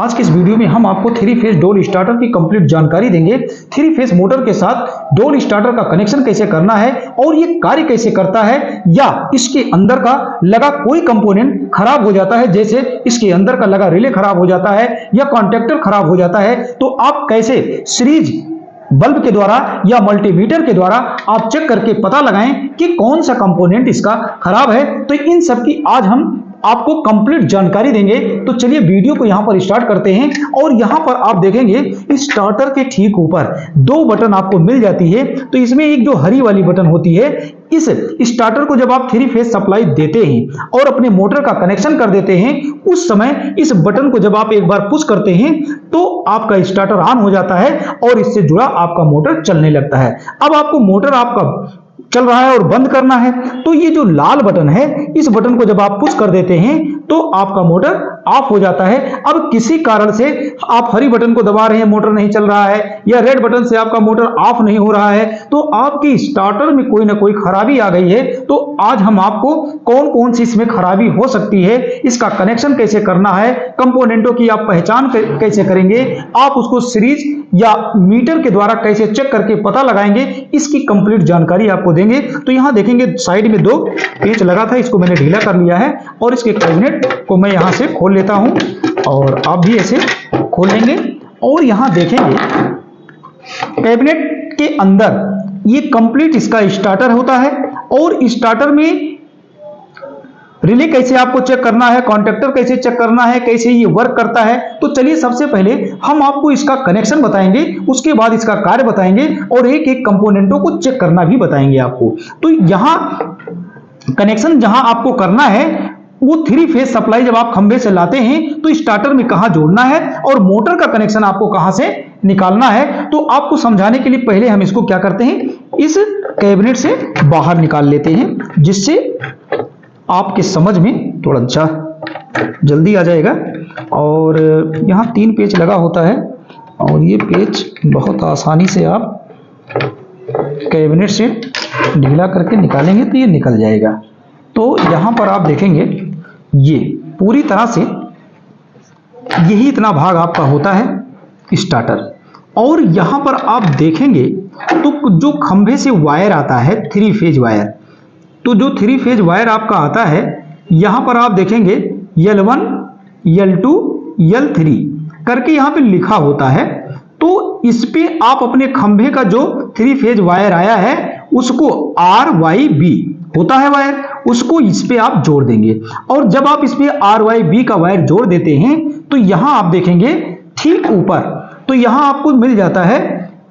आज के इस वीडियो में हम आपको 3 फेज डोल स्टार्टर की कंप्लीट जानकारी देंगे। 3 फेज मोटर के साथ डोल स्टार्टर का कनेक्शन कैसे करना है और ये कार्य कैसे करता है, या इसके अंदर का लगा कोई कंपोनेंट खराब हो जाता है, जैसे इसके अंदर का लगा रिले खराब हो जाता है या कॉन्टैक्टर खराब हो जाता है, तो आप कैसे सीरीज बल्ब के द्वारा या मल्टीमीटर के द्वारा आप चेक करके पता लगाएं कि कौन सा कंपोनेंट इसका खराब है। तो इन सब की आज हम आपको कंप्लीट जानकारी देंगे। तो चलिए वीडियो को यहां पर स्टार्ट करते हैं। और यहां पर आप देखेंगे इस स्टार्टर के ठीक ऊपर 2 बटन आपको मिल जाती है। तो इसमें एक जो हरी वाली बटन होती है, इस स्टार्टर को जब आप 3 फेज सप्लाई देते हैं और अपने मोटर का कनेक्शन कर देते हैं, उस समय इस बटन को जब आप एक बार पुश करते हैं तो आपका स्टार्टर ऑन हो जाता है और इससे जुड़ा आपका मोटर चलने लगता है। अब आपको मोटर आपका चल रहा है और बंद करना है, तो ये जो लाल बटन है, इस बटन को जब आप पुश कर देते हैं तो आपका मोटर ऑफ हो जाता है। अब किसी कारण से आप हरी बटन को दबा रहे हैं, मोटर नहीं चल रहा है, या रेड बटन से आपका मोटर ऑफ नहीं हो रहा है, तो आपकी स्टार्टर में कोई ना कोई खराबी आ गई है। तो आज हम आपको कौन कौन सी इसमें खराबी हो सकती है, इसका कनेक्शन कैसे करना है, कंपोनेंटों की आप पहचान कैसे करेंगे, आप उसको सीरीज या मीटर के द्वारा कैसे चेक करके पता लगाएंगे, इसकी कंप्लीट जानकारी आपको देंगे। तो यहां देखेंगे साइड में 2 पेंच लगा था, इसको मैंने ढीला कर लिया है और इसके कैबिनेट को मैं यहां से खोल लेता हूं और आप भी ऐसे खोल लेंगे। और यहां देखेंगे कैबिनेट के अंदर ये कंप्लीट इसका स्टार्टर होता है और स्टार्टर में रिले कैसे आपको चेक करना है, कॉन्टैक्टर कैसे चेक करना है, कैसे ये वर्क करता है। तो चलिए सबसे पहले हम आपको इसका कनेक्शन बताएंगे, उसके बाद इसका कार्य बताएंगे और एक एक कंपोनेंटों को चेक करना भी बताएंगे आपको। तो यहां कनेक्शन जहां आपको करना है वो 3 फेज सप्लाई जब आप खंभे से लाते हैं तो स्टार्टर में कहां जोड़ना है और मोटर का कनेक्शन आपको कहां से निकालना है। तो आपको समझाने के लिए पहले हम इसको क्या करते हैं, इस कैबिनेट से बाहर निकाल लेते हैं, जिससे आपके समझ में थोड़ा अच्छा जल्दी आ जाएगा। और यहाँ 3 पेच लगा होता है और ये पेच बहुत आसानी से आप कैबिनेट से ढीला करके निकालेंगे तो ये निकल जाएगा। तो यहाँ पर आप देखेंगे ये पूरी तरह से यही इतना भाग आपका होता है स्टार्टर। और यहाँ पर आप देखेंगे तो जो खंभे से वायर आता है 3 फेज वायर, तो जो 3 फेज वायर आपका आता है, यहां पर आप देखेंगे L1, L2, L3 करके यहां पे लिखा होता है। तो इस पे आप अपने खंभे का जो 3 फेज वायर आया है उसको RYB होता है वायर, उसको इस पे आप जोड़ देंगे। और जब आप इस पे RYB का वायर जोड़ देते हैं तो यहां आप देखेंगे ठीक ऊपर, तो यहां आपको मिल जाता है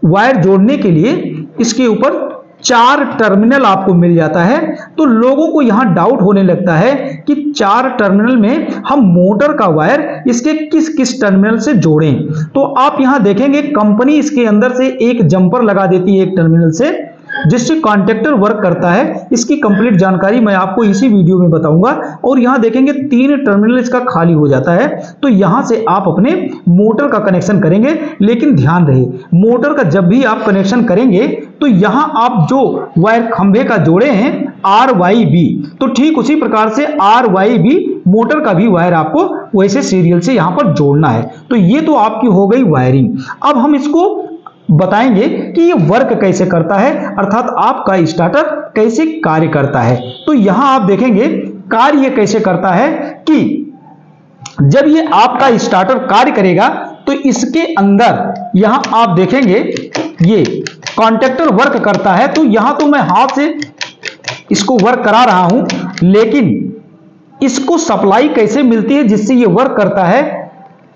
वायर जोड़ने के लिए, इसके ऊपर 4 टर्मिनल आपको मिल जाता है। तो लोगों को यहां डाउट होने लगता है कि 4 टर्मिनल में हम मोटर का वायर इसके किस किस टर्मिनल से जोड़ें। तो आप यहां देखेंगे कंपनी इसके अंदर से एक जंपर लगा देती है एक टर्मिनल से, जिससे कॉन्टैक्टर वर्क करता है। इसकी कंप्लीट जानकारी मैं आपको इसी वीडियो में बताऊंगा। और यहां देखेंगे 3 टर्मिनल इसका खाली हो जाता है, तो यहां से आप अपने मोटर का कनेक्शन करेंगे। लेकिन ध्यान रहे, मोटर का जब भी आप कनेक्शन करेंगे तो यहां आप जो वायर खंभे का जोड़े हैं RYB, तो ठीक उसी प्रकार से RYB मोटर का भी वायर आपको वैसे सीरियल से यहां पर जोड़ना है। तो ये तो आपकी हो गई वायरिंग। अब हम इसको बताएंगे कि ये वर्क कैसे करता है, अर्थात आपका स्टार्टर कैसे कार्य करता है। तो यहां आप देखेंगे कार्य कैसे करता है कि जब ये आपका स्टार्टर कार्य करेगा तो इसके अंदर यहां आप देखेंगे ये कॉन्टैक्टर वर्क करता है। तो यहां तो मैं हाथ से इसको वर्क करा रहा हूं, लेकिन इसको सप्लाई कैसे मिलती है जिससे ये वर्क करता है,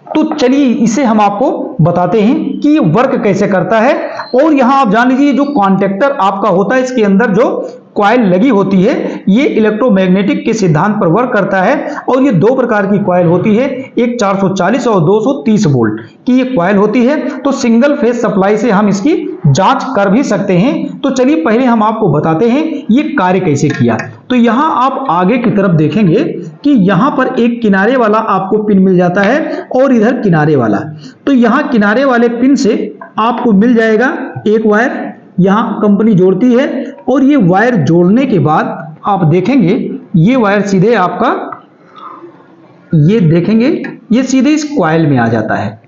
तो चलिए इसे हम आपको बताते हैं कि ये वर्क कैसे करता है। और यहां आप जान लीजिए जो कॉन्टैक्टर आपका होता है, इसके अंदर जो कॉइल लगी होती है, ये इलेक्ट्रोमैग्नेटिक के सिद्धांत पर वर्क करता है। और ये 2 प्रकार की कॉइल होती है, एक 440 और 230 वोल्ट की ये कॉइल होती है। तो सिंगल फेज सप्लाई से हम इसकी जांच कर भी सकते हैं। तो चलिए पहले हम आपको बताते हैं ये कार्य कैसे किया। तो यहां आप आगे की तरफ देखेंगे कि यहां पर एक किनारे वाला आपको पिन मिल जाता है और इधर किनारे वाला। तो यहां किनारे वाले पिन से आपको मिल जाएगा एक वायर, यहां कंपनी जोड़ती है। और ये वायर जोड़ने के बाद आप देखेंगे ये वायर सीधे आपका ये देखेंगे ये सीधे इस कॉइल में आ जाता है।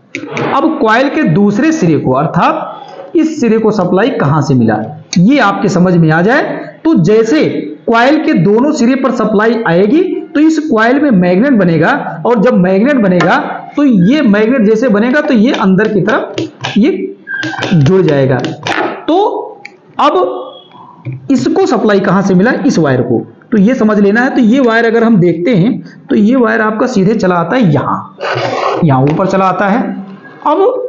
अब कॉइल के दूसरे सिरे को अर्थात इस सिरे को सप्लाई कहां से मिला, ये आपके समझ में आ जाए तो जैसे कॉइल के दोनों सिरे पर सप्लाई आएगी तो इस कॉइल में मैग्नेट बनेगा, और जब मैग्नेट बनेगा तो ये मैग्नेट जैसे बनेगा तो ये अंदर की तरफ ये जुड़ जाएगा। तो अब इसको सप्लाई कहां से मिला, इस वायर को, तो ये समझ लेना है। तो ये वायर अगर हम देखते हैं तो ये वायर आपका सीधे चला आता है यहां ऊपर चला आता है। अब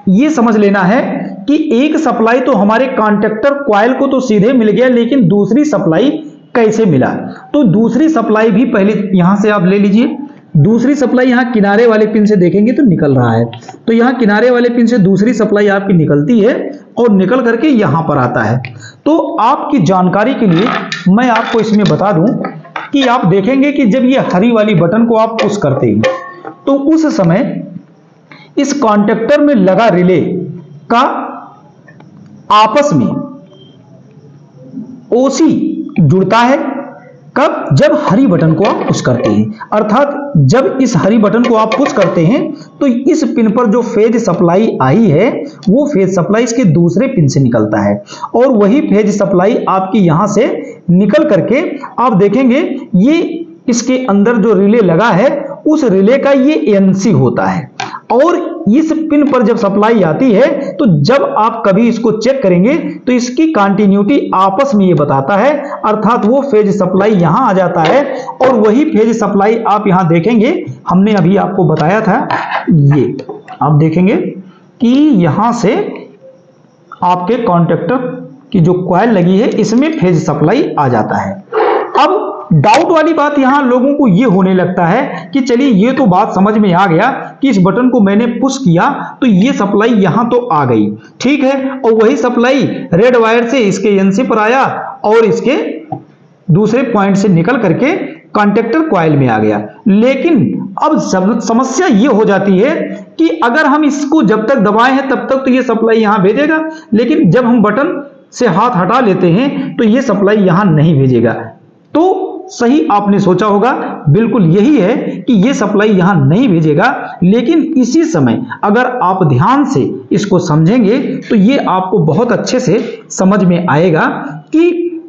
ये समझ लेना है कि एक सप्लाई तो हमारे कॉन्टैक्टर कॉइल को तो सीधे मिल गया, लेकिन दूसरी सप्लाई कैसे मिला, तो दूसरी सप्लाई भी पहले यहां से आप ले लीजिए। दूसरी सप्लाई यहां किनारे वाले पिन से देखेंगे तो निकल रहा है, तो यहां किनारे वाले पिन से दूसरी सप्लाई आपकी निकलती है और निकल करके यहां पर आता है। तो आपकी जानकारी के लिए मैं आपको इसमें बता दूं कि आप देखेंगे कि जब ये हरी वाली बटन को आप पुश करते हैं तो उस समय इस कॉन्टैक्टर में लगा रिले का आपस में ओसी जुड़ता है। कब, जब हरी बटन को आप पुश करते हैं, अर्थात जब इस हरी बटन को आप पुश करते हैं तो इस पिन पर जो फेज सप्लाई आई है वो फेज सप्लाई इसके दूसरे पिन से निकलता है, और वही फेज सप्लाई आपकी यहां से निकल करके आप देखेंगे ये इसके अंदर जो रिले लगा है उस रिले का ये एनसी होता है, और इस पिन पर जब सप्लाई आती है तो जब आप कभी इसको चेक करेंगे तो इसकी कंटिन्यूटी आपस में ये बताता है, अर्थात वो फेज सप्लाई यहां आ जाता है और वही फेज सप्लाई आप यहां देखेंगे, हमने अभी आपको बताया था, ये आप देखेंगे कि यहां से आपके कॉन्टैक्टर की जो कॉइल लगी है इसमें फेज सप्लाई आ जाता है। अब डाउट वाली बात यहां लोगों को यह होने लगता है कि चलिए ये तो बात समझ में आ गया कि इस बटन को मैंने पुश किया तो ये सप्लाई यहां तो आ गई, ठीक है, और वही सप्लाई रेड वायर से इसके एनसी पर आया और इसके दूसरे पॉइंट से निकल करके कॉन्टैक्टर कॉइल में आ गया। लेकिन अब समस्या ये हो जाती है कि अगर हम इसको जब तक दबाए हैं तब तक तो ये सप्लाई यहां भेजेगा, लेकिन जब हम बटन से हाथ हटा लेते हैं तो ये सप्लाई यहां नहीं भेजेगा। तो सही आपने सोचा होगा, बिल्कुल यही है कि ये सप्लाई यहां नहीं भेजेगा, लेकिन इसी समय अगर आप ध्यान से इसको समझेंगे तो ये आपको बहुत अच्छे से समझ में आएगा कि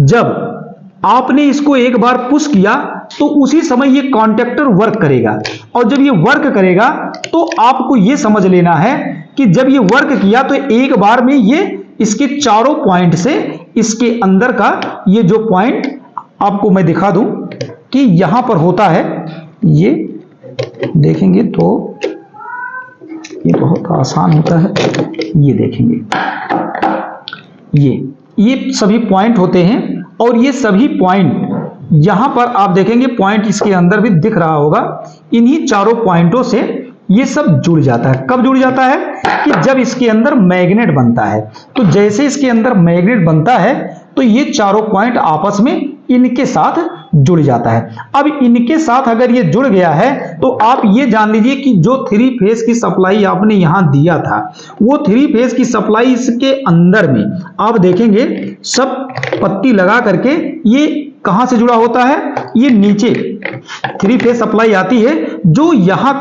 जब आपने इसको एक बार पुश किया तो उसी समय ये कॉन्टैक्टर वर्क करेगा, और जब ये वर्क करेगा तो आपको ये समझ लेना है कि जब ये वर्क किया तो एक बार में ये इसके चारों पॉइंट से इसके अंदर का ये जो पॉइंट आपको मैं दिखा दूं कि यहां पर होता है, ये देखेंगे तो ये बहुत आसान होता है, ये देखेंगे ये सभी पॉइंट होते हैं, और ये सभी पॉइंट यहां पर आप देखेंगे पॉइंट इसके अंदर भी दिख रहा होगा, इन्हीं चारों पॉइंटों से ये सब जुड़ जाता है। कब जुड़ जाता है कि जब इसके अंदर मैग्नेट बनता है, तो जैसे इसके अंदर मैग्नेट बनता है तो ये चारों पॉइंट आपस में इनके साथ जुड़ जाता है। अब इनके साथ अगर ये जुड़ गया है तो आप ये जान लीजिए कि जो 3 फेज की सप्लाई आपने यहां दिया था वो 3 फेज की सप्लाई इसके अंदर में आप देखेंगे सब पत्ती लगा करके ये कहां से जुड़ा होता है, ये नीचे 3 फेज सप्लाई आती है जो यहां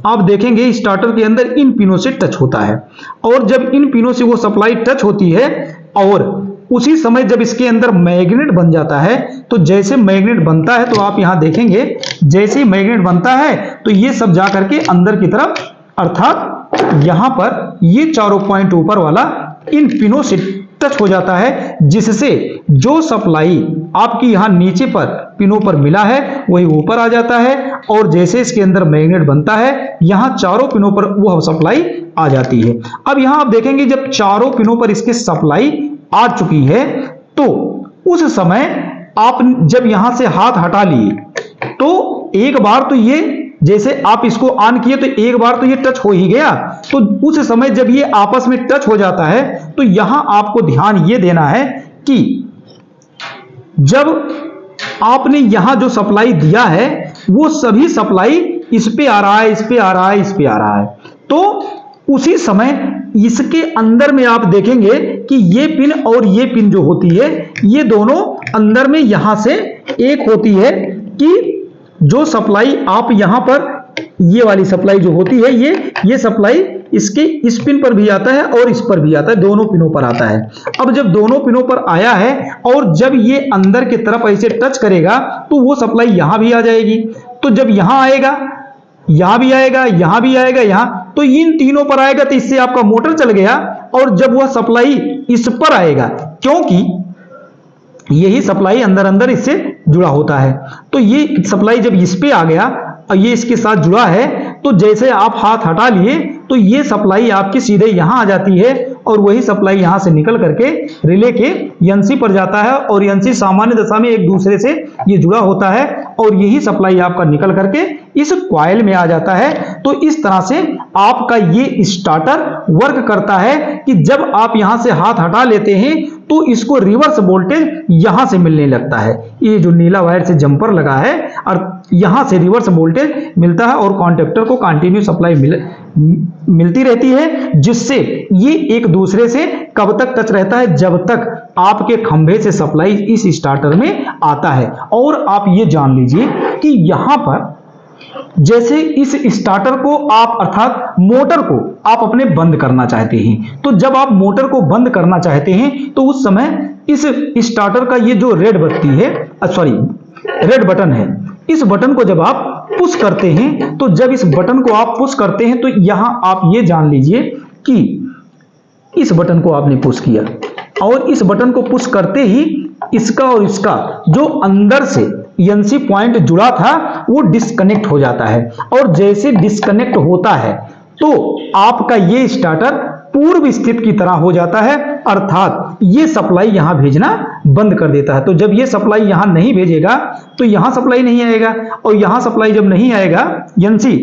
आप देखेंगे स्टार्टर के अंदर इन पिनों से टच होता है, और जब इन पिनों से वो सप्लाई टच होती है और उसी समय जब इसके अंदर मैग्नेट बन जाता है, तो जैसे मैग्नेट बनता है तो आप यहां देखेंगे जैसे ही मैग्नेट बनता है तो ये सब जा करके अंदर की तरफ, अर्थात यहां पर ये चारों पॉइंट ऊपर वाला इन पिनों से टच हो जाता है, जिससे जो सप्लाई आपकी यहां नीचे पर पिनों पर मिला है वही ऊपर आ जाता है, और जैसे इसके अंदर मैग्नेट बनता है यहां चारों पिनों पर वो सप्लाई आ जाती है। अब यहां आप देखेंगे जब चारों पिनों पर इसके सप्लाई आ चुकी है तो उस समय आप जब यहां से हाथ हटा लिए तो एक बार तो ये जैसे आप इसको ऑन किए तो एक बार तो ये टच हो ही गया, तो उस समय जब ये आपस में टच हो जाता है तो यहां आपको ध्यान ये देना है कि जब आपने यहां जो सप्लाई दिया है वो सभी सप्लाई इस पे आ रहा है, इस पे आ रहा है, इस पे आ रहा है, तो उसी समय इसके अंदर में आप देखेंगे कि ये पिन और ये पिन जो होती है ये दोनों अंदर में यहां से एक होती है कि जो सप्लाई आप यहां पर, ये वाली सप्लाई जो होती है, ये सप्लाई इसके इस पिन पर भी आता है और इस पर भी आता है, दोनों पिनों पर आता है। अब जब दोनों पिनों पर आया है और जब ये अंदर की तरफ ऐसे टच करेगा तो वो सप्लाई यहां भी आ जाएगी। तो जब यहां आएगा, यहां भी आएगा, यहां भी आएगा, यहां, तो इन तीनों पर आएगा तो इससे आपका मोटर चल गया। और जब वह सप्लाई इस पर आएगा, क्योंकि यही सप्लाई अंदर अंदर इससे जुड़ा होता है, तो ये सप्लाई जब इस पे आ गया और ये इसके साथ जुड़ा है, तो जैसे आप हाथ हटा लिए तो ये सप्लाई आपकी सीधे यहां आ जाती है और वही सप्लाई यहां से निकल करके रिले के एनसी पर जाता है और एनसी सामान्य दशा में एक दूसरे से ये जुड़ा होता है और यही सप्लाई आपका निकल करके इस कॉइल में आ जाता है। तो इस तरह से आपका ये स्टार्टर वर्क करता है कि जब आप यहां से हाथ हटा लेते हैं तो इसको रिवर्स वोल्टेज यहां से मिलने लगता है। ये जो नीला वायर से जंपर लगा है और यहां से रिवर्स वोल्टेज मिलता है और कॉन्टैक्टर को कंटिन्यू सप्लाई मिलती रहती है, जिससे ये एक दूसरे से कब तक टच रहता है, जब तक आपके खंभे से सप्लाई इस स्टार्टर में आता है। और आप ये जान लीजिए कि यहां पर जैसे इस स्टार्टर को आप, अर्थात मोटर को आप अपने बंद करना चाहते हैं, तो जब आप मोटर को बंद करना चाहते हैं तो उस समय इस स्टार्टर का ये जो रेड बत्ती है, रेड बटन है, इस बटन को जब आप पुश करते हैं, तो जब इस बटन को आप पुश करते हैं तो यहां आप ये जान लीजिए कि इस बटन को आपने पुश किया और इस बटन को पुश करते ही इसका और इसका जो अंदर से एनसी पॉइंट जुड़ा था वो डिस्कनेक्ट हो जाता है। और जैसे डिस्कनेक्ट होता है तो आपका ये स्टार्टर पूर्व स्थिति की तरह हो जाता है, अर्थात ये सप्लाई यहां भेजना बंद कर देता है। तो जब ये सप्लाई यहां नहीं भेजेगा तो यहां सप्लाई नहीं आएगा और यहां सप्लाई जब नहीं आएगा एनसी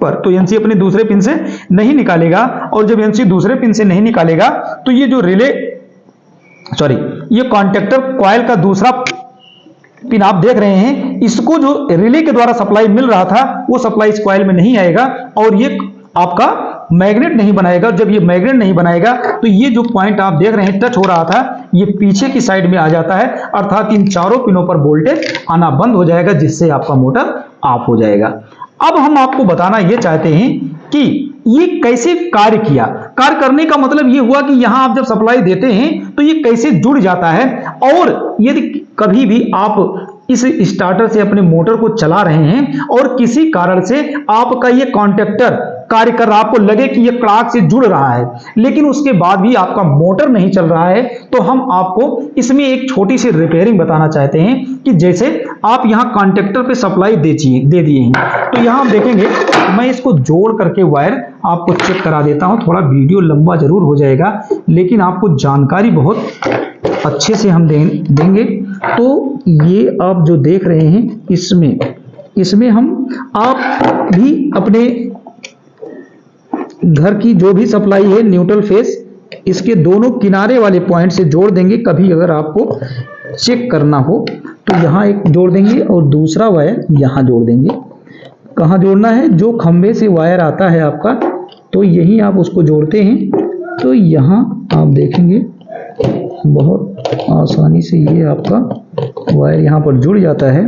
पर, तो एनसी अपने दूसरे पिन से नहीं निकालेगा और जब एनसी दूसरे पिन से नहीं निकालेगा तो ये जो ये कॉन्टैक्टर कॉइल का दूसरा पिन आप देख रहे हैं, इसको जो रिले के द्वारा सप्लाई मिल रहा था वो सप्लाई इस कॉइल में नहीं आएगा और ये आपका मैग्नेट नहीं बनाएगा। जब ये मैग्नेट नहीं बनाएगा तो ये जो पॉइंट आप देख रहे हैं टच हो रहा था, ये पीछे की साइड में आ जाता है, अर्थात इन चारों पिनों पर वोल्टेज आना बंद हो जाएगा, जिससे आपका मोटर ऑफ हो जाएगा। अब हम आपको बताना ये चाहते हैं कि ये कैसे कार्य किया। कार्य करने का मतलब ये हुआ कि यहां आप जब सप्लाई देते हैं तो ये कैसे जुड़ जाता है, और यदि कभी भी आप इस स्टार्टर से अपने मोटर को चला रहे हैं और किसी कारण से आपका ये कॉन्टैक्टर कार्य कर रहा, आपको लगे कि ये कड़ाक से जुड़ रहा है लेकिन उसके बाद भी आपका मोटर नहीं चल रहा है, तो हम आपको इसमें एक छोटी सी रिपेयरिंग बताना चाहते हैं कि जैसे आप यहां कॉन्टैक्टर पे सप्लाई दे दिए हैं, तो यहां आप देखेंगे मैं इसको जोड़ करके वायर आपको चेक करा देता हूं। थोड़ा वीडियो लंबा जरूर हो जाएगा लेकिन आपको जानकारी बहुत अच्छे से हम देंगे। तो ये आप जो देख रहे हैं इसमें हम आप भी अपने घर की जो भी सप्लाई है न्यूट्रल फेस इसके दोनों किनारे वाले पॉइंट से जोड़ देंगे। कभी अगर आपको चेक करना हो तो यहाँ एक जोड़ देंगे और दूसरा वायर यहाँ जोड़ देंगे। कहाँ जोड़ना है, जो खंभे से वायर आता है आपका, तो यही आप उसको जोड़ते हैं। तो यहाँ आप देखेंगे बहुत आसानी से ये आपका वायर यहाँ पर जुड़ जाता है।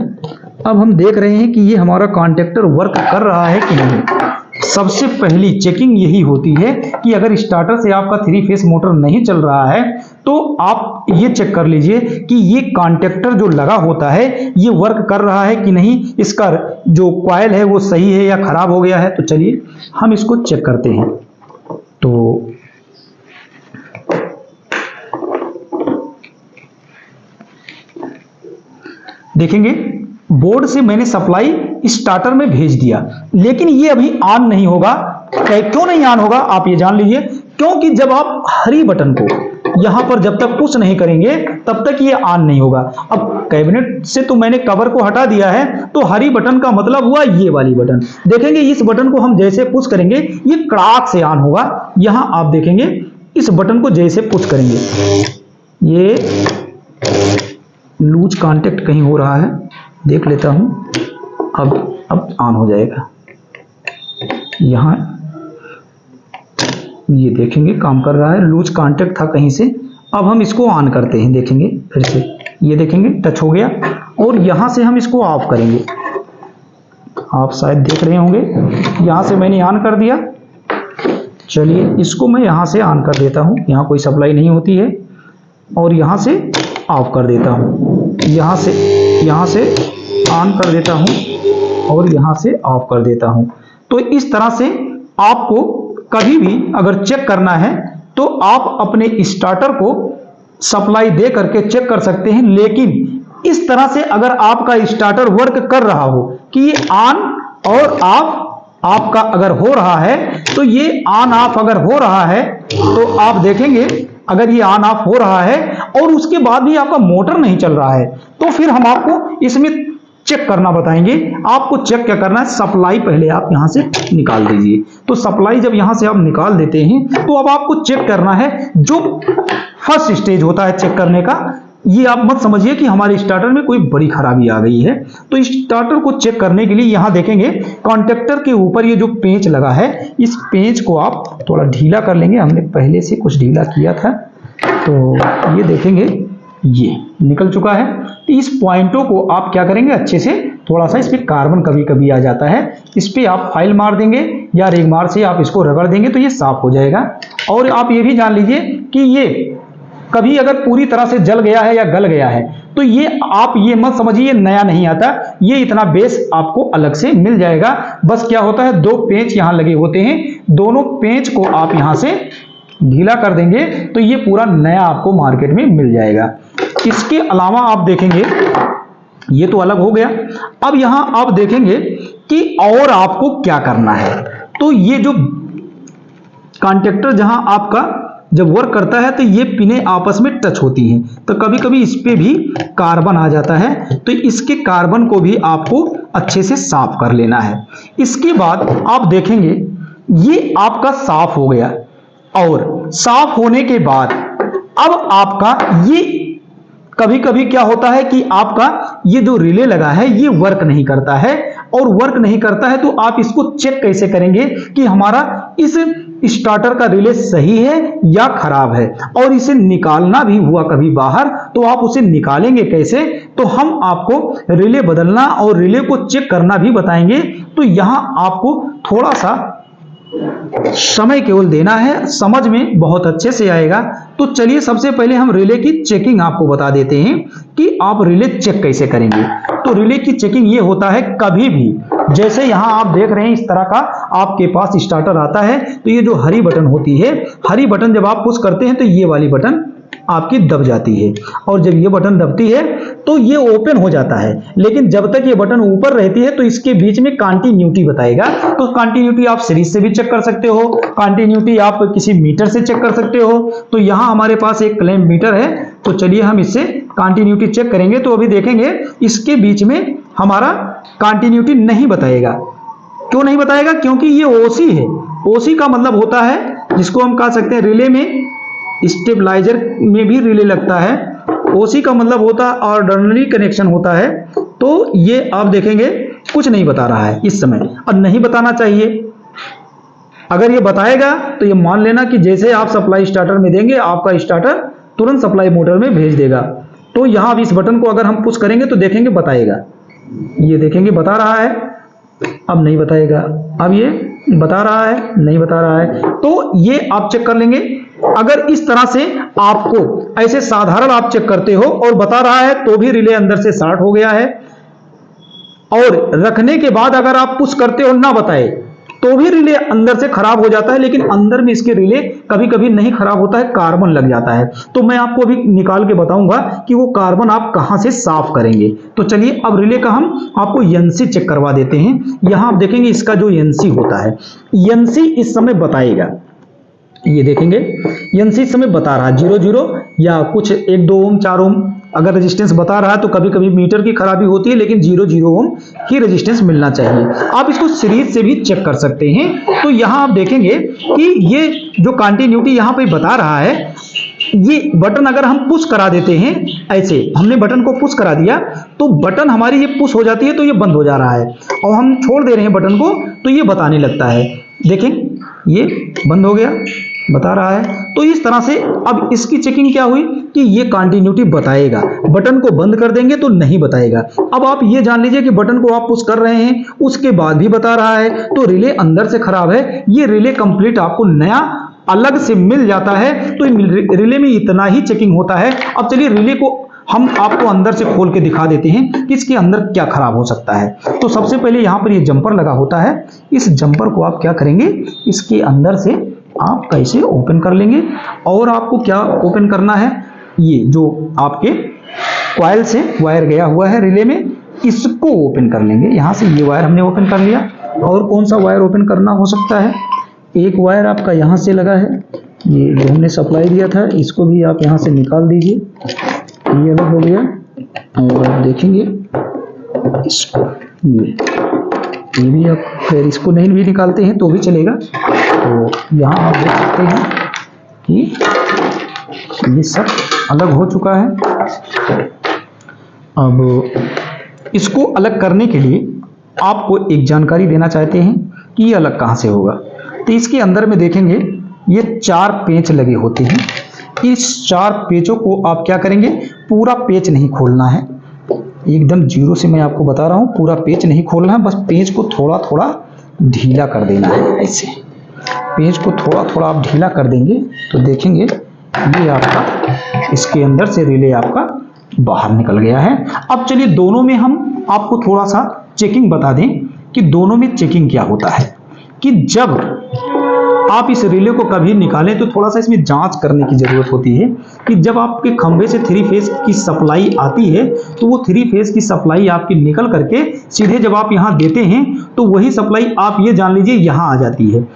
अब हम देख रहे हैं कि ये हमारा कॉन्टैक्टर वर्क कर रहा है कि नहीं। सबसे पहली चेकिंग यही होती है कि अगर स्टार्टर से आपका 3 फेस मोटर नहीं चल रहा है तो आप ये चेक कर लीजिए कि ये कॉन्टैक्टर जो लगा होता है ये वर्क कर रहा है कि नहीं, इसका जो कॉइल है वो सही है या खराब हो गया है। तो चलिए हम इसको चेक करते हैं। तो देखेंगे बोर्ड से मैंने सप्लाई स्टार्टर में भेज दिया लेकिन ये अभी ऑन नहीं होगा। क्यों नहीं ऑन होगा आप ये जान लीजिए, क्योंकि जब आप हरी बटन को यहां पर जब तक पुश नहीं करेंगे तब तक ये ऑन नहीं होगा। अब कैबिनेट से तो मैंने कवर को हटा दिया है, तो हरी बटन का मतलब हुआ ये वाली बटन। देखेंगे इस बटन को हम जैसे पुश करेंगे ये कड़ाक से ऑन होगा। यहां आप देखेंगे इस बटन को जैसे पुश करेंगे ये लूज कांटेक्ट कहीं हो रहा है, देख लेता हूं। अब ऑन हो जाएगा। यहां ये देखेंगे काम कर रहा है, लूज कांटेक्ट था कहीं से। अब हम इसको ऑन करते हैं, देखेंगे फिर से ये देखेंगे टच हो गया और यहां से हम इसको ऑफ करेंगे। आप शायद देख रहे होंगे, यहाँ से मैंने ऑन कर दिया। चलिए इसको मैं यहाँ से ऑन कर देता हूँ, यहाँ कोई सप्लाई नहीं होती है, और यहाँ से ऑफ कर देता हूँ। यहाँ से ऑन कर देता हूँ और यहाँ से ऑफ कर देता हूँ। तो इस तरह से आपको कभी भी अगर चेक करना है तो आप अपने स्टार्टर को सप्लाई दे करके चेक कर सकते हैं। लेकिन इस तरह से अगर आपका स्टार्टर वर्क कर रहा हो कि ये ऑन और ऑफ आपका अगर हो रहा है, तो ये ऑन ऑफ अगर हो रहा है तो आप देखेंगे, अगर ये ऑन ऑफ हो रहा है और उसके बाद भी आपका मोटर नहीं चल रहा है, तो फिर हम आपको इसमें चेक करना बताएंगे। आपको चेक क्या करना है, सप्लाई पहले आप यहां से निकाल दीजिए। तो सप्लाई जब यहां से आप निकाल देते हैं तो अब आपको चेक करना है, जो फर्स्ट स्टेज होता है चेक करने का। ये आप मत समझिए कि हमारे स्टार्टर में कोई बड़ी खराबी आ गई है। तो इस स्टार्टर को चेक करने के लिए यहां देखेंगे कॉन्टेक्टर के ऊपर ये जो पेंच लगा है, इस पेंच को आप थोड़ा ढीला कर लेंगे। हमने पहले से कुछ ढीला किया था, तो ये देखेंगे ये निकल चुका है। तो इस पॉइंटों को आप क्या करेंगे, अच्छे से थोड़ा सा इस पे कार्बन कभी कभी आ जाता है, इस पे आप फाइल मार देंगे या रेगमार से आप इसको रगड़ देंगे तो ये साफ हो जाएगा। और आप ये भी जान लीजिए कि ये कभी अगर पूरी तरह से जल गया है या गल गया है तो ये आप ये मत समझिए ये नया नहीं आता, ये इतना बेस आपको अलग से मिल जाएगा। बस क्या होता है, दो पेंच यहाँ लगे होते हैं, दोनों पेंच को आप यहाँ से ढीला कर देंगे तो ये पूरा नया आपको मार्केट में मिल जाएगा। इसके अलावा आप देखेंगे, ये तो अलग हो गया। अब यहां आप देखेंगे कि और आपको क्या करना है। तो ये जो कॉन्टेक्टर जहां आपका जब वर्क करता है तो ये पिनें आपस में टच होती हैं, तो कभी कभी इस पे भी कार्बन आ जाता है, तो इसके कार्बन को भी आपको अच्छे से साफ कर लेना है। इसके बाद आप देखेंगे ये आपका साफ हो गया, और साफ होने के बाद अब आपका ये कभी कभी क्या होता है कि आपका ये जो रिले लगा है ये वर्क नहीं करता है, और वर्क नहीं करता है तो आप इसको चेक कैसे करेंगे कि हमारा इस स्टार्टर का रिले सही है या खराब है। और इसे निकालना भी हुआ कभी बाहर तो आप उसे निकालेंगे कैसे, तो हम आपको रिले बदलना और रिले को चेक करना भी बताएंगे। तो यहां आपको थोड़ा सा समय केवल देना है, समझ में बहुत अच्छे से आएगा। तो चलिए सबसे पहले हम रिले की चेकिंग आपको बता देते हैं कि आप रिले चेक कैसे करेंगे। तो रिले की चेकिंग ये होता है, कभी भी जैसे यहां आप देख रहे हैं इस तरह का आपके पास स्टार्टर आता है, तो ये जो हरी बटन होती है, हरी बटन जब आप पुश करते हैं तो ये वाली बटन आपकी दब जाती है, और जब ये बटन दबती है तो ये ओपन हो जाता है। लेकिन जब तक ये बटन ऊपर रहती है तो इसके बीच में कंटिन्यूटी बताएगा। तो कंटिन्यूटी आप सीरीज से भी चेक कर सकते हो, कंटिन्यूटी आप किसी मीटर से चेक कर सकते हो। तो यहां हमारे पास एक क्लैंप मीटर है, तो चलिए हम इससे कंटिन्यूटी चेक करेंगे। तो अभी देखेंगे इसके बीच में हमारा कंटिन्यूटी नहीं बताएगा। क्यों नहीं बताएगा, क्योंकि ये ओसी है। ओसी का मतलब होता है जिसको हम कह सकते हैं रिले में, स्टेबलाइजर में भी रिले लगता है। ओसी का मतलब होता है ऑर्डिनरी कनेक्शन होता है। तो ये आप देखेंगे कुछ नहीं बता रहा है इस समय, और नहीं बताना चाहिए। अगर ये बताएगा तो ये मान लेना कि जैसे आप सप्लाई स्टार्टर में देंगे आपका स्टार्टर तुरंत सप्लाई मोटर में भेज देगा। तो यहां इस बटन को अगर हम पुश करेंगे तो देखेंगे बताएगा, ये देखेंगे बता रहा है, अब नहीं बताएगा, अब ये बता रहा है, नहीं बता रहा है। तो ये आप चेक कर लेंगे। अगर इस तरह से आपको ऐसे साधारण आप चेक करते हो और बता रहा है तो भी रिले अंदर से शॉर्ट हो गया है, और रखने के बाद अगर आप पुश करते हो ना बताए तो भी रिले अंदर से खराब हो जाता है। लेकिन अंदर में इसके रिले कभी कभी नहीं खराब होता है, कार्बन लग जाता है। तो मैं आपको अभी निकाल के बताऊंगा कि वो कार्बन आप कहां से साफ करेंगे। तो चलिए अब रिले का हम आपको एनसी चेक करवा देते हैं। यहां आप देखेंगे इसका जो एनसी होता है, एनसी इस समय बताएगा, ये देखेंगे एनसी इस समय बता रहा है 00 या कुछ 1-2 ओम 4 ओम अगर रेजिस्टेंस बता रहा है तो कभी कभी मीटर की खराबी होती है, लेकिन 0-0 ओम ही रेजिस्टेंस मिलना चाहिए। आप इसको सीरीज से भी चेक कर सकते हैं। तो यहां आप देखेंगे कि ये जो कंटिन्यूटी यहां पे बता रहा है, ये बटन अगर हम पुश करा देते हैं, ऐसे हमने बटन को पुश करा दिया तो बटन हमारी ये पुश हो जाती है, तो ये बंद हो जा रहा है, और हम छोड़ दे रहे हैं बटन को तो ये बताने लगता है। देखें ये बंद हो गया, बता रहा है। तो इस तरह से अब इसकी चेकिंग क्या हुई कि ये कंटिन्यूटी बताएगा, बटन को बंद कर देंगे तो नहीं बताएगा। अब आप ये जान लीजिए कि बटन को आप पुश कर रहे हैं उसके बाद भी बता रहा है, तो रिले अंदर से खराब है। ये रिले कंप्लीट आपको नया अलग से मिल जाता है। तो रिले में इतना ही चेकिंग होता है। अब चलिए रिले को हम आपको अंदर से खोल के दिखा देते हैं कि इसके अंदर क्या खराब हो सकता है। तो सबसे पहले यहाँ पर ये जंपर लगा होता है, इस जंपर को आप क्या करेंगे, इसके अंदर से आप कैसे ओपन कर लेंगे। और आपको क्या ओपन करना है, ये जो आपके कॉइल से वायर गया हुआ है रिले में, इसको ओपन कर लेंगे। यहाँ से ये वायर हमने ओपन कर लिया। और कौन सा वायर ओपन करना हो सकता है, एक वायर आपका यहाँ से लगा है, ये जो हमने सप्लाई दिया था, इसको भी आप यहाँ से निकाल दीजिए। ये अलग हो गया। और आप देखेंगे इसको, ये भी आप फिर इसको नहीं भी निकालते हैं तो भी चलेगा। तो यहाँ आप देख सकते हैं कि ये सब अलग हो चुका है। अब इसको अलग करने के लिए आपको एक जानकारी देना चाहते हैं कि ये अलग कहाँ से होगा। तो इसके अंदर में देखेंगे ये 4 पेंच लगे होते हैं। इस 4 पेचों को आप क्या करेंगे, पूरा पेच नहीं खोलना है, एकदम जीरो से मैं आपको बता रहा हूँ, पूरा पेच नहीं खोलना है, बस पेच को थोड़ा थोड़ा ढीला कर देना है। ऐसे पेच को थोड़ा थोड़ा आप ढीला कर देंगे तो देखेंगे ये आपका इसके अंदर से रिले आपका बाहर निकल गया है। अब चलिए दोनों में हम आपको थोड़ा सा चेकिंग बता दें कि दोनों में चेकिंग क्या होता है। कि जब आप इस रिले को कभी निकालें तो थोड़ा सा इसमें जांच करने की जरूरत होती है कि जब आपके खंभे से 3 फेज की सप्लाई आती है तो वो 3 फेज की सप्लाई आपकी निकल करके सीधे जब आप यहाँ देते हैं तो वही सप्लाई आप ये जान लीजिए यहाँ आ जाती है।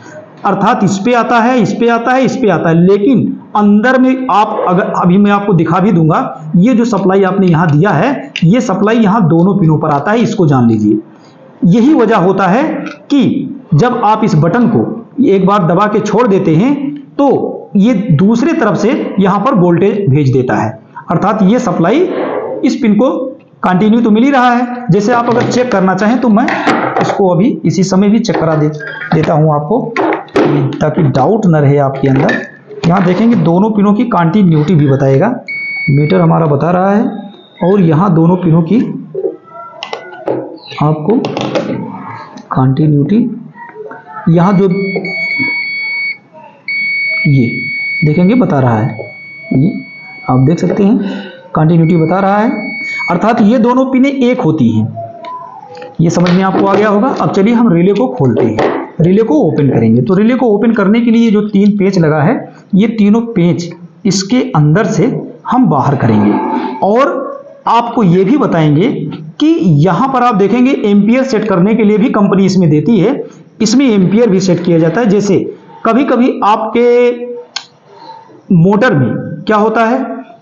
अर्थात इस पे आता है, इस पे आता है, इस पे आता है, लेकिन अंदर में आप अगर अभी मैं आपको दिखा भी दूंगा, ये जो सप्लाई आपने यहाँ दिया है ये सप्लाई यहाँ दोनों पिनों पर आता है, इसको जान लीजिए। यही वजह होता है कि जब आप इस बटन को एक बार दबा के छोड़ देते हैं तो ये दूसरे तरफ से यहां पर वोल्टेज भेज देता है। अर्थात ये सप्लाई इस पिन को कंटिन्यू तो मिल ही रहा है। जैसे आप अगर चेक करना चाहें तो मैं इसको अभी इसी समय भी चेक करा देता हूं आपको, ताकि डाउट न रहे आपके अंदर। यहां देखेंगे दोनों पिनों की कंटिन्यूटी भी बताएगा, मीटर हमारा बता रहा है। और यहां दोनों पिनों की आपको कंटिन्यूटी, यहाँ जो ये देखेंगे बता रहा है, ये आप देख सकते हैं कंटिन्यूटी बता रहा है। अर्थात ये दोनों पिनें एक होती हैं। ये समझ में आपको आ गया होगा। अब चलिए हम रिले को खोलते हैं, रिले को ओपन करेंगे। तो रिले को ओपन करने के लिए जो 3 पेच लगा है, ये तीनों पेच इसके अंदर से हम बाहर करेंगे। और आपको ये भी बताएंगे कि यहाँ पर आप देखेंगे एम्पियर सेट करने के लिए भी कंपनी इसमें देती है, इसमें एम्पियर भी सेट किया जाता है। जैसे कभी कभी आपके मोटर में क्या होता है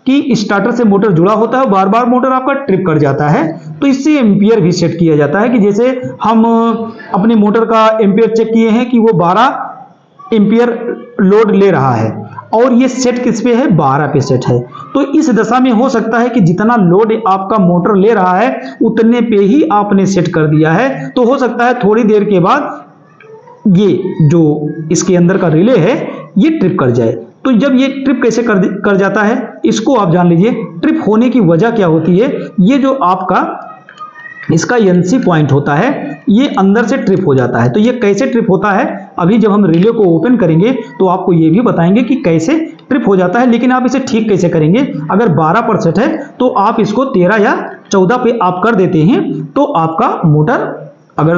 कि स्टार्टर से मोटर जुड़ा होता है, बार बार मोटर आपका ट्रिप कर जाता है, तो इससे एम्पियर भी सेट किया जाता है। कि जैसे हम अपने मोटर का एम्पियर चेक किए हैं कि वो 12 एम्पियर लोड ले रहा है और ये सेट किस पे है, 12 पे सेट है। तो इस दशा में हो सकता है कि जितना लोड आपका मोटर ले रहा है उतने पे ही आपने सेट कर दिया है। तो हो सकता है थोड़ी देर के बाद ये जो इसके अंदर का रिले है ये ट्रिप कर जाए। तो जब ये ट्रिप कैसे कर जाता है, इसको आप जान लीजिए। ट्रिप होने की वजह क्या होती है, ये जो आपका इसका एनसी पॉइंट होता है ये अंदर से ट्रिप हो जाता है। तो ये कैसे ट्रिप होता है, अभी जब हम रिले को ओपन करेंगे तो आपको ये भी बताएंगे कि कैसे ट्रिप हो जाता है। लेकिन आप इसे ठीक कैसे करेंगे, अगर 12% है तो आप इसको 13 या 14 पे आप कर देते हैं तो आपका मोटर अगर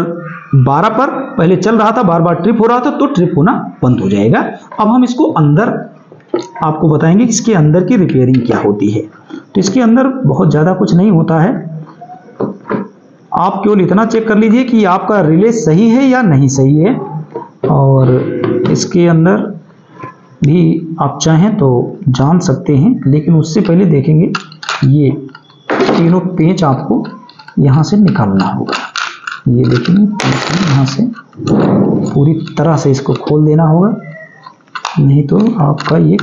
12 पर पहले चल रहा था, बार बार ट्रिप हो रहा था, तो ट्रिप होना बंद हो जाएगा। अब हम इसको अंदर आपको बताएंगे इसके अंदर की रिपेयरिंग क्या होती है। तो इसके अंदर बहुत ज़्यादा कुछ नहीं होता है, आप केवल इतना चेक कर लीजिए कि आपका रिले सही है या नहीं सही है। और इसके अंदर भी आप चाहें तो जान सकते हैं, लेकिन उससे पहले देखेंगे ये तीनों पेंच आपको यहाँ से निकालना होगा। ये देखेंगे यहाँ से पूरी तरह से इसको खोल देना होगा, नहीं तो आपका ये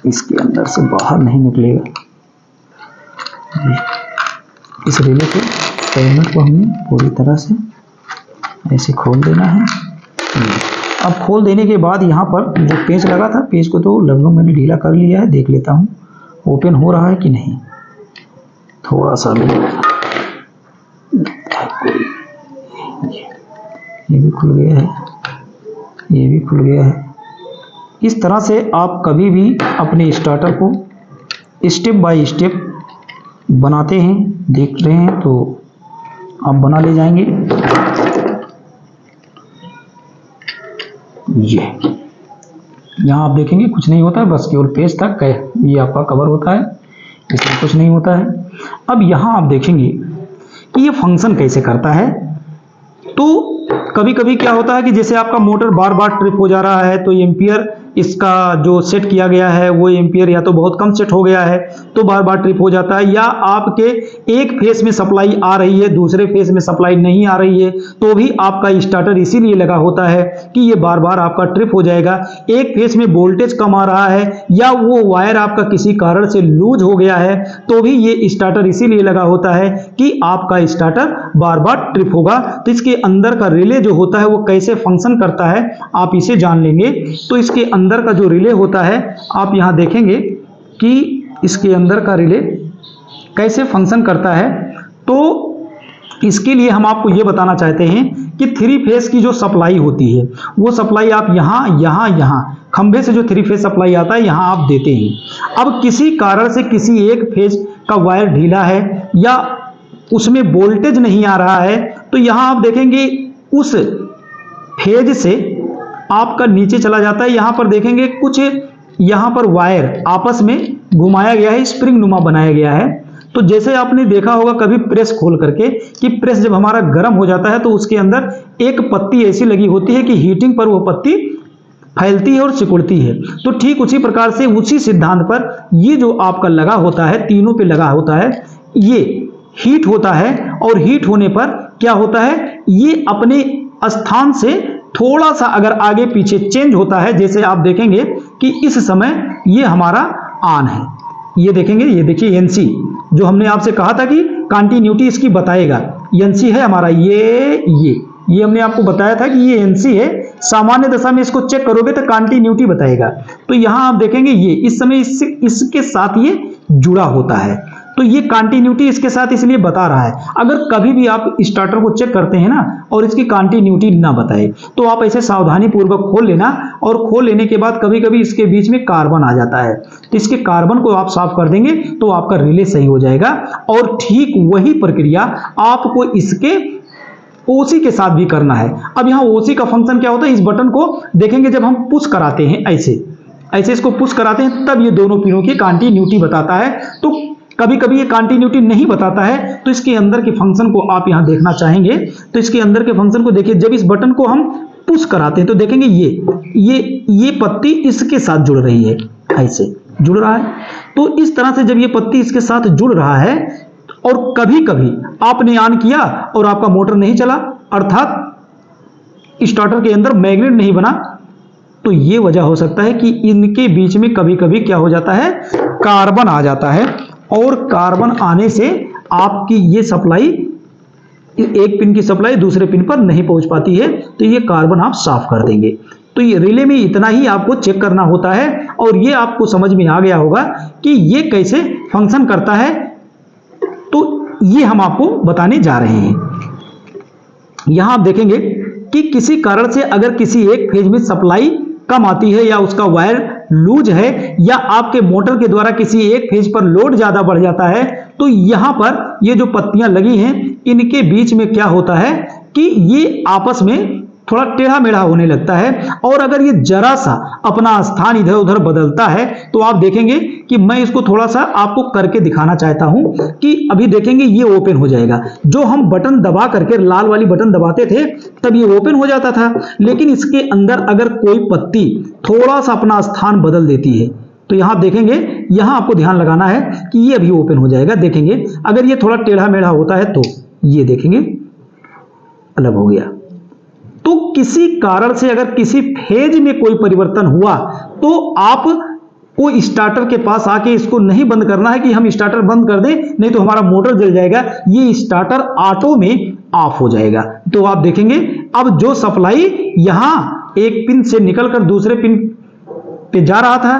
इसके अंदर से बाहर नहीं निकलेगा। इस रिले के पैनल को हमें पूरी तरह से ऐसे खोल देना है। अब खोल देने के बाद यहाँ पर जो पेच लगा था, पेच को तो लगभग मैंने ढीला कर लिया है। देख लेता हूँ ओपन हो रहा है कि नहीं। थोड़ा सा भी, ये भी खुल गया है, ये भी खुल गया है। इस तरह से आप कभी भी अपने स्टार्टर को स्टेप बाय स्टेप बनाते हैं, देख रहे हैं तो आप बना ले जाएंगे। ये यहाँ आप देखेंगे कुछ नहीं होता है, बस केवल पेज तक है ये आपका कवर होता है, इसमें कुछ नहीं होता है। अब यहाँ आप देखेंगे कि ये फंक्शन कैसे करता है। तो कभी कभी क्या होता है कि जैसे आपका मोटर बार बार ट्रिप हो जा रहा है, तो एम्पियर इसका जो सेट किया गया है वो एम्पियर या तो बहुत कम सेट हो गया है तो बार बार ट्रिप हो जाता है, या आपके एक फेस में सप्लाई आ रही है दूसरे फेस में सप्लाई नहीं आ रही है, तो भी आपका स्टार्टर इसीलिए लगा होता है कि ये बार बार आपका ट्रिप हो जाएगा। एक फेस में वोल्टेज कम आ रहा है या वो वायर आपका किसी कारण से लूज हो गया है, तो भी ये स्टार्टर इसीलिए लगा होता है कि आपका स्टार्टर बार बार ट्रिप होगा। तो इसके अंदर का रिले जो होता है वो कैसे फंक्शन करता है आप इसे जान लेंगे। तो इसके अंदर का जो रिले होता है आप यहां देखेंगे कि इसके अंदर का रिले कैसे फंक्शन करता है। तो इसके लिए हम आपको ये बताना चाहते हैं कि थ्री फेस की जो सप्लाई होती है वो सप्लाई आप यहां खंभे से जो थ्री फेस सप्लाई आता है यहां आप देते हैं। अब किसी कारण से किसी एक फेज का वायर ढीला है या उसमें वोल्टेज नहीं आ रहा है, तो यहां आप देखेंगे उस फेज से आपका नीचे चला जाता है। यहां पर देखेंगे कुछ यहां पर वायर आपस में घुमाया गया है, स्प्रिंग नुमा बनाया गया है। तो जैसे आपने देखा होगा कभी प्रेस खोल करके कि प्रेस जब हमारा गर्म हो जाता है तो उसके अंदर एक पत्ती ऐसी लगी होती है कि हीटिंग पर वो पत्ती फैलती है और सिकुड़ती है। तो ठीक उसी प्रकार से उसी सिद्धांत पर ये जो आपका लगा होता है, तीनों पे लगा होता है, ये हीट होता है और हीट होने पर क्या होता है, ये अपने स्थान से थोड़ा सा अगर आगे पीछे चेंज होता है। जैसे आप देखेंगे कि इस समय ये हमारा ऑन है, ये देखेंगे, ये देखिए एनसी जो हमने आपसे कहा था कि कंटिन्यूटी इसकी बताएगा, एनसी है हमारा, ये हमने आपको बताया था कि ये एनसी है। सामान्य दशा में इसको चेक करोगे तो कंटिन्यूटी बताएगा। तो यहां आप देखेंगे ये इस समय इसके साथ ये जुड़ा होता है, तो ये कंटिन्यूटी इसके साथ इसलिए बता रहा है। अगर कभी भी आप स्टार्टर को चेक करते हैं ना और इसकी कंटिन्यूटी ना बताए तो आप ऐसे सावधानी पूर्वक खोल लेना, और खोल लेने के बाद कभी कभी इसके बीच में कार्बन आ जाता है, तो इसके कार्बन को आप साफ कर देंगे तो आपका रिले सही हो जाएगा। और ठीक वही प्रक्रिया आपको इसके ओसी के साथ भी करना है। अब यहाँ ओसी का फंक्शन क्या होता है, इस बटन को देखेंगे जब हम पुश कराते हैं ऐसे इसको पुश कराते हैं तब ये दोनों पिनों की कंटिन्यूटी बताता है। तो कभी कभी ये कंटिन्यूटी नहीं बताता है, तो इसके अंदर के फंक्शन को आप यहां देखना चाहेंगे। तो इसके अंदर के फंक्शन को देखिए, जब इस बटन को हम पुश कराते हैं तो देखेंगे ये पत्ती इसके साथ जुड़ रही है, ऐसे जुड़ रहा है। तो इस तरह से जब ये पत्ती इसके साथ जुड़ रहा है और कभी कभी आपने ऑन किया और आपका मोटर नहीं चला, अर्थात स्टार्टर के अंदर मैग्नेट नहीं बना, तो ये वजह हो सकता है कि इनके बीच में कभी कभी क्या हो जाता है, कार्बन आ जाता है। और कार्बन आने से आपकी ये सप्लाई, एक पिन की सप्लाई दूसरे पिन पर नहीं पहुंच पाती है, तो ये कार्बन आप साफ कर देंगे। तो ये रिले में इतना ही आपको चेक करना होता है और ये आपको समझ में आ गया होगा कि ये कैसे फंक्शन करता है। तो ये हम आपको बताने जा रहे हैं। यहां आप देखेंगे कि किसी कारण से अगर किसी एक फेज में सप्लाई कम आती है या उसका वायर लूज है या आपके मोटर के द्वारा किसी एक फेज पर लोड ज्यादा बढ़ जाता है, तो यहां पर ये जो पत्तियां लगी हैं इनके बीच में क्या होता है कि ये आपस में थोड़ा टेढ़ा मेढ़ा होने लगता है। और अगर ये जरा सा अपना स्थान इधर उधर बदलता है तो आप देखेंगे कि मैं इसको थोड़ा सा आपको करके दिखाना चाहता हूं कि अभी देखेंगे ये ओपन हो जाएगा। जो हम बटन दबा करके लाल वाली बटन दबाते थे तब ये ओपन हो जाता था, लेकिन इसके अंदर अगर कोई पत्ती थोड़ा सा अपना स्थान बदल देती है तो यहां देखेंगे, यहां आपको ध्यान लगाना है कि ये अभी ओपन हो जाएगा। देखेंगे अगर ये थोड़ा टेढ़ा मेढ़ा होता है तो ये देखेंगे अलग हो गया। तो किसी कारण से अगर किसी फेज में कोई परिवर्तन हुआ तो आप को स्टार्टर के पास आके इसको नहीं बंद करना है कि हम स्टार्टर बंद कर दें नहीं तो हमारा मोटर जल जाएगा, ये स्टार्टर ऑटो में ऑफ हो जाएगा। तो आप देखेंगे अब जो सप्लाई यहां एक पिन से निकलकर दूसरे पिन पे जा रहा था,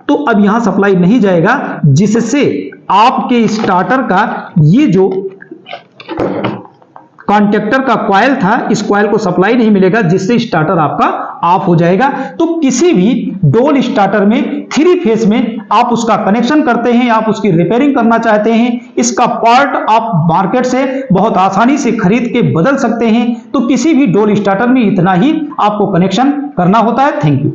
तो अब यहां सप्लाई नहीं जाएगा, जिससे आपके स्टार्टर का ये जो कॉन्टैक्टर का कॉइल था, इस कॉइल को सप्लाई नहीं मिलेगा, जिससे स्टार्टर आपका ऑफ हो जाएगा। तो किसी भी डोल स्टार्टर में 3 फेज में आप उसका कनेक्शन करते हैं, आप उसकी रिपेयरिंग करना चाहते हैं, इसका पार्ट आप मार्केट से बहुत आसानी से खरीद के बदल सकते हैं। तो किसी भी डोल स्टार्टर में इतना ही आपको कनेक्शन करना होता है। Thank you.